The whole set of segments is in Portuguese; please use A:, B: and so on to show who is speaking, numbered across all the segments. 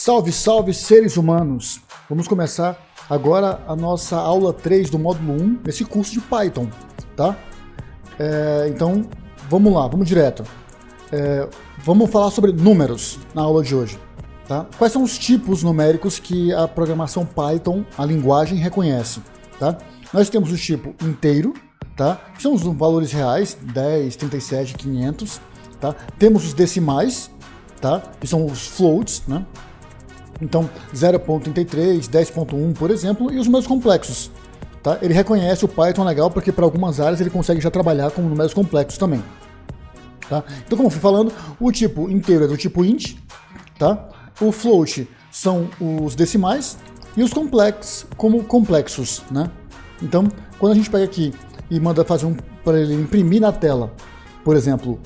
A: Salve, salve, seres humanos! Vamos começar agora a nossa aula 3 do módulo 1, nesse curso de Python, tá? Então, vamos lá, vamos direto. Vamos falar sobre números na aula de hoje, tá? Quais são os tipos numéricos que a programação Python, a linguagem, reconhece, tá? Nós temos o tipo inteiro, tá? Que são os valores reais, 10, 37, 500, tá? Temos os decimais, tá? Que são os floats, né? Então, 0.33, 10.1, por exemplo, e os números complexos. Tá? Ele reconhece o Python legal porque para algumas áreas ele consegue já trabalhar com números complexos também. Tá? Então, como eu fui falando, o tipo inteiro é do tipo int, tá? O float são os decimais e os complexos como complexos. Né? Então, quando a gente pega aqui e manda fazer para ele imprimir na tela, por exemplo,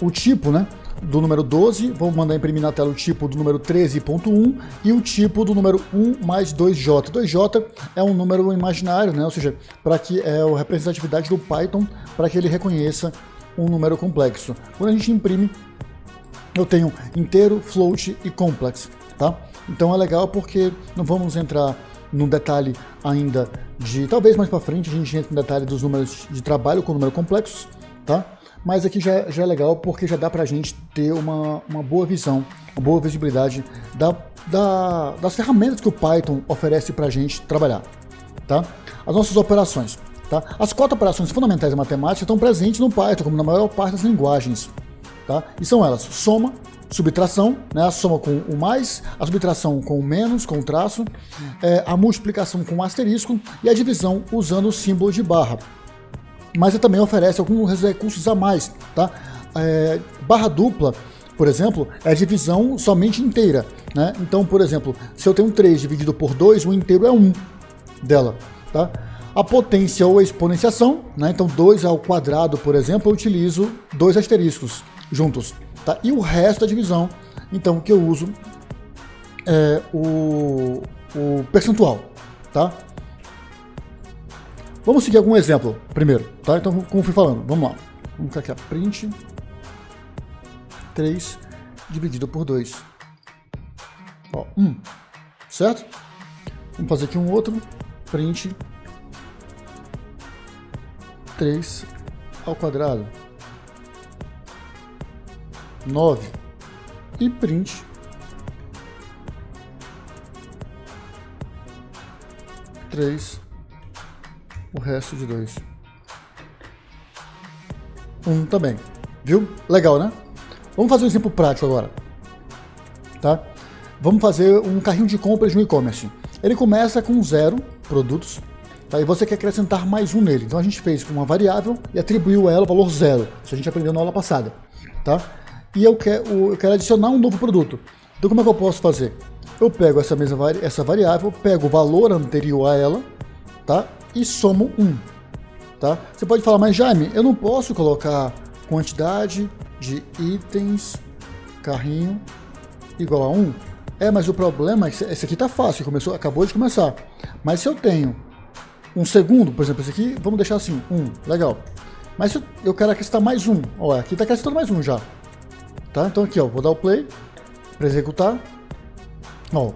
A: o tipo, né? Do número 12, vamos mandar imprimir na tela o tipo do número 13.1 e o tipo do número 1 mais 2J. 2J é um número imaginário, né? Ou seja, para que é a representatividade do Python para que ele reconheça um número complexo. Quando a gente imprime, eu tenho inteiro, float e complex, tá? Então é legal porque não vamos entrar no detalhe ainda de, talvez mais para frente a gente entre no detalhe dos números de trabalho com números complexos, tá? Mas aqui já é legal porque já dá pra gente ter uma boa visão, uma boa visibilidade das ferramentas que o Python oferece pra gente trabalhar, tá? As nossas operações, tá? As 4 operações fundamentais da matemática estão presentes no Python, como na maior parte das linguagens, tá? E são elas: soma, subtração, né? A soma com o mais, a subtração com o menos, com o traço, a multiplicação com o asterisco e a divisão usando o símbolo de barra. Mas ele também oferece alguns recursos a mais, tá? Barra dupla, por exemplo, é a divisão somente inteira, né? Então, por exemplo, se eu tenho 3 dividido por 2, o inteiro é 1 dela, tá? A potência ou a exponenciação, né? Então 2 ao quadrado, por exemplo, eu utilizo 2 asteriscos juntos, tá? E o resto da divisão, então, que eu uso o percentual, tá? Vamos seguir algum exemplo primeiro, tá? Então, como fui falando, vamos lá. Vamos colocar aqui, print 3 dividido por 2. Ó, 1, certo? Vamos fazer aqui um outro, print 3 ao quadrado, 9, e print 3 o resto de 2. 1 também. Viu? Legal, né? Vamos fazer um exemplo prático agora. Tá? Vamos fazer um carrinho de compras de um e-commerce. Ele começa com 0 produtos, tá? E você quer acrescentar mais um nele. Então a gente fez uma variável e atribuiu a ela o valor 0. Isso a gente aprendeu na aula passada. Tá? E eu quero adicionar um novo produto. Então como é que eu posso fazer? Eu pego essa variável, pego o valor anterior a ela, tá? E somo 1, tá? Você pode falar, mas Jaime, eu não posso colocar quantidade de itens, carrinho, igual a 1? Mas o problema é que esse aqui tá fácil, acabou de começar. Mas se eu tenho um segundo, por exemplo, esse aqui, vamos deixar assim, 1, legal. Mas se eu quero acrescentar mais um, ó, aqui tá acrescentando mais um já, tá? Então aqui, ó, vou dar o play para executar, ó,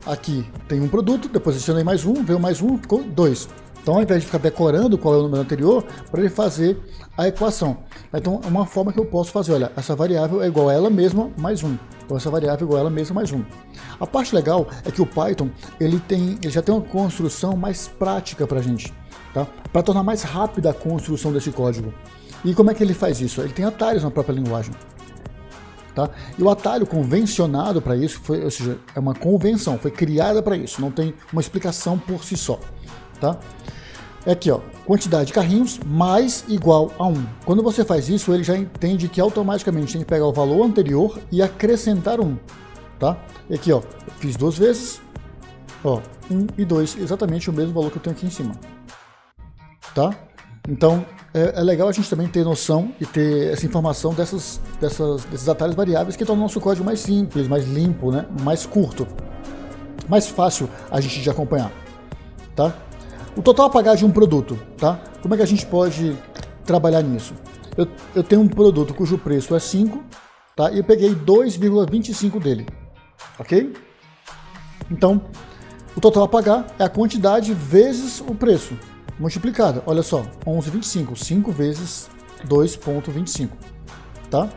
A: aqui tem um produto, depois adicionei mais um, veio mais um, ficou 2. Então, ao invés de ficar decorando qual é o número anterior, para ele fazer a equação. Então, é uma forma que eu posso fazer, olha, essa variável é igual a ela mesma mais 1. Então, essa variável é igual a ela mesma mais 1. A parte legal é que o Python, ele já tem uma construção mais prática para a gente, tá? Para tornar mais rápida a construção desse código. E como é que ele faz isso? Ele tem atalhos na própria linguagem. Tá? E o atalho convencionado para isso, ou seja, é uma convenção, foi criada para isso, não tem uma explicação por si só. Tá? É aqui, ó, quantidade de carrinhos mais igual a 1. Quando você faz isso, ele já entende que automaticamente tem que pegar o valor anterior e acrescentar 1. Tá? E aqui, ó, fiz 2 vezes, ó, 1 e 2, exatamente o mesmo valor que eu tenho aqui em cima. Tá? Então, é legal a gente também ter noção e ter essa informação desses atalhos variáveis que tornam o nosso código mais simples, mais limpo, né? Mais curto, mais fácil a gente de acompanhar. Tá? O total a pagar de um produto, tá? Como é que a gente pode trabalhar nisso? Eu tenho um produto cujo preço é 5, tá? E eu peguei 2,25 dele, ok? Então, o total a pagar é a quantidade vezes o preço, multiplicado. Olha só, 11,25, 5 vezes 2,25, tá?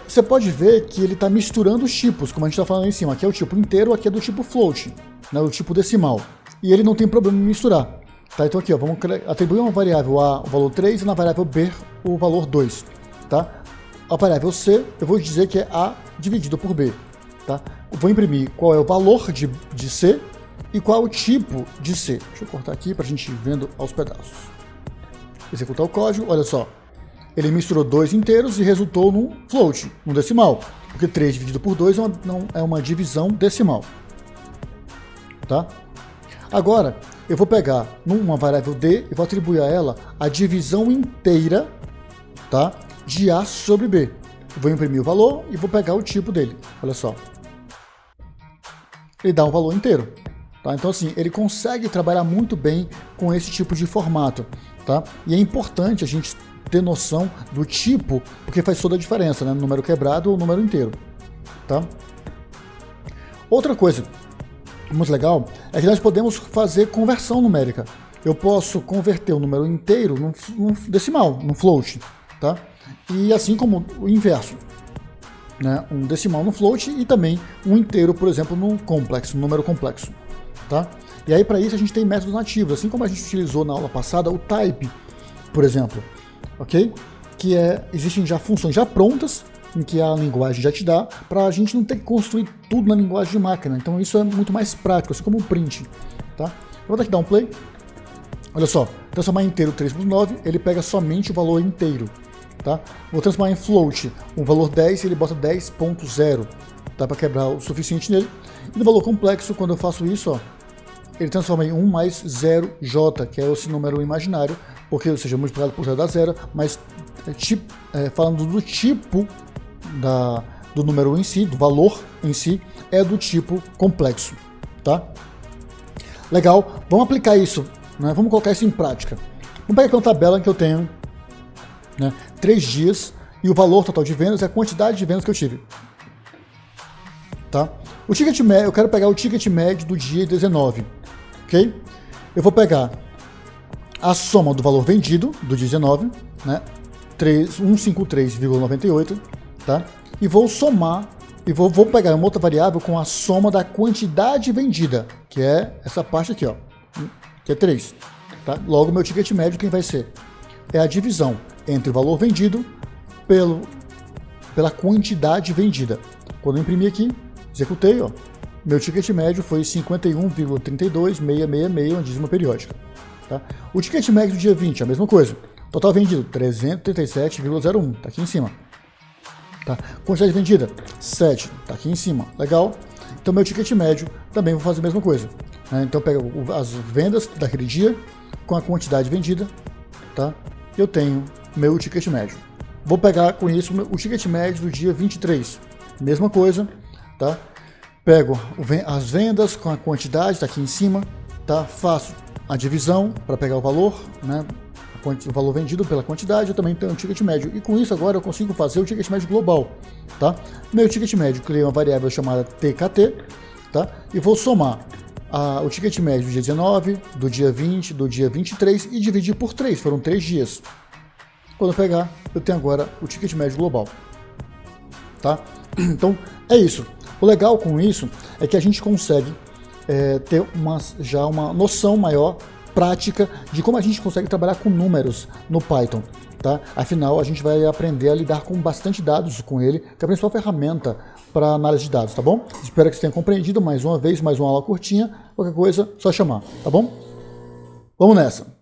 A: Você pode ver que ele está misturando os tipos, como a gente está falando aí em cima. Aqui é o tipo inteiro, aqui é do tipo float, né, do tipo decimal. E ele não tem problema em misturar. Tá? Então aqui, ó, vamos atribuir uma variável A o valor 3 e na variável B o valor 2. Tá? A variável C, eu vou dizer que é A dividido por B. Tá? Eu vou imprimir qual é o valor de C e qual é o tipo de C. Deixa eu cortar aqui para a gente ir vendo aos pedaços. Executar o código, olha só. Ele misturou 2 inteiros e resultou num float, num decimal. Porque 3 dividido por 2 é uma divisão decimal. Tá? Agora, eu vou pegar uma variável D e vou atribuir a ela a divisão inteira, tá, de A sobre B. Eu vou imprimir o valor e vou pegar o tipo dele. Olha só. Ele dá um valor inteiro. Tá? Então, assim, ele consegue trabalhar muito bem com esse tipo de formato. Tá? E é importante a gente ter noção do tipo, porque faz toda a diferença, né? Número quebrado ou número inteiro. Tá? Outra coisa muito legal é que nós podemos fazer conversão numérica. Eu posso converter o número inteiro num decimal, num float. Tá? E assim como o inverso. Né? Um decimal no float e também um inteiro, por exemplo, num complexo, um número complexo. Tá? E aí, para isso, a gente tem métodos nativos, assim como a gente utilizou na aula passada o type, por exemplo. Ok? Que existem já funções já prontas, em que a linguagem já te dá, para a gente não ter que construir tudo na linguagem de máquina. Então isso é muito mais prático, assim como o print. Tá? Eu vou aqui dar um play. Olha só, transformar em inteiro 3 por 9, ele pega somente o valor inteiro. Tá? Vou transformar em float um valor 10, ele bota 10.0. Dá para quebrar o suficiente nele. E no valor complexo, quando eu faço isso, ó, ele transforma em 1 mais 0j, que é esse número imaginário, porque, ou seja, multiplicado por 0 dá 0, mas falando do tipo do número em si, do valor em si, é do tipo complexo. Tá? Legal, vamos aplicar isso, né? Vamos colocar isso em prática. Vamos pegar aqui uma tabela que eu tenho, né, 3 dias, e o valor total de vendas é a quantidade de vendas que eu tive. Tá? O ticket médio, eu quero pegar o ticket médio do dia 19. Ok? Eu vou pegar a soma do valor vendido do dia 19, né? 153,98, tá? E vou somar, e vou pegar uma outra variável com a soma da quantidade vendida, que é essa parte aqui, ó, que é 3. Tá? Logo, meu ticket médio, quem vai ser? É a divisão entre o valor vendido pela quantidade vendida. Quando eu imprimir aqui, executei, ó, meu ticket médio foi 51,32666, uma dízima periódica. Tá? O ticket médio do dia 20, a mesma coisa. Total vendido, 337,01, tá aqui em cima. Tá? Quantidade vendida, 7, tá aqui em cima. Legal? Então, meu ticket médio também vou fazer a mesma coisa. Né? Então, eu pego as vendas daquele dia com a quantidade vendida, tá? Eu tenho meu ticket médio. Vou pegar com isso o ticket médio do dia 23. Mesma coisa, tá? Pego as vendas com a quantidade, tá aqui em cima, tá? Faço a divisão para pegar o valor, né? O valor vendido pela quantidade, eu também tenho um ticket médio. E com isso agora eu consigo fazer o ticket médio global, tá? Meu ticket médio, criei uma variável chamada TKT, tá? E vou somar o ticket médio do dia 19, do dia 20, do dia 23 e dividir por 3, foram 3 dias. Quando eu pegar, eu tenho agora o ticket médio global, tá? Então, é isso. O legal com isso é que a gente consegue ter já uma noção maior, prática, de como a gente consegue trabalhar com números no Python. Tá? Afinal, a gente vai aprender a lidar com bastante dados com ele, que é a principal ferramenta para análise de dados, tá bom? Espero que você tenha compreendido mais uma vez, mais uma aula curtinha. Qualquer coisa, só chamar, tá bom? Vamos nessa!